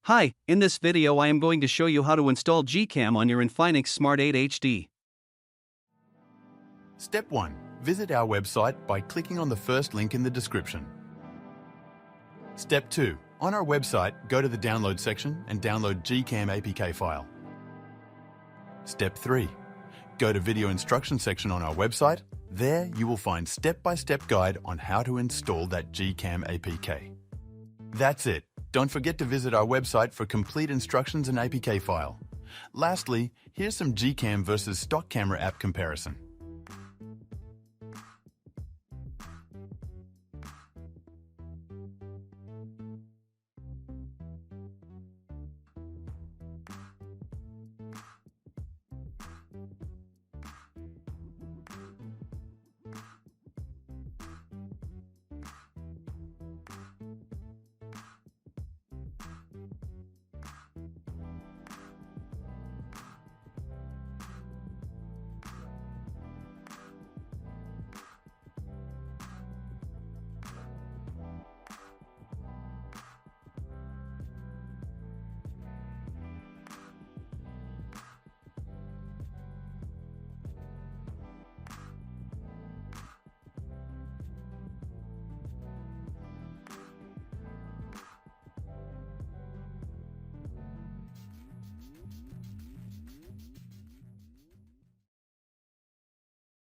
Hi, in this video I am going to show you how to install GCam on your Infinix Smart 8 HD. Step 1. Visit our website by clicking on the first link in the description. Step 2. On our website, go to the download section and download GCam APK file. Step 3. Go to video instruction section on our website. There you will find step-by-step guide on how to install that GCam APK. That's it. Don't forget to visit our website for complete instructions and APK file. Lastly, here's some GCam versus stock camera app comparison.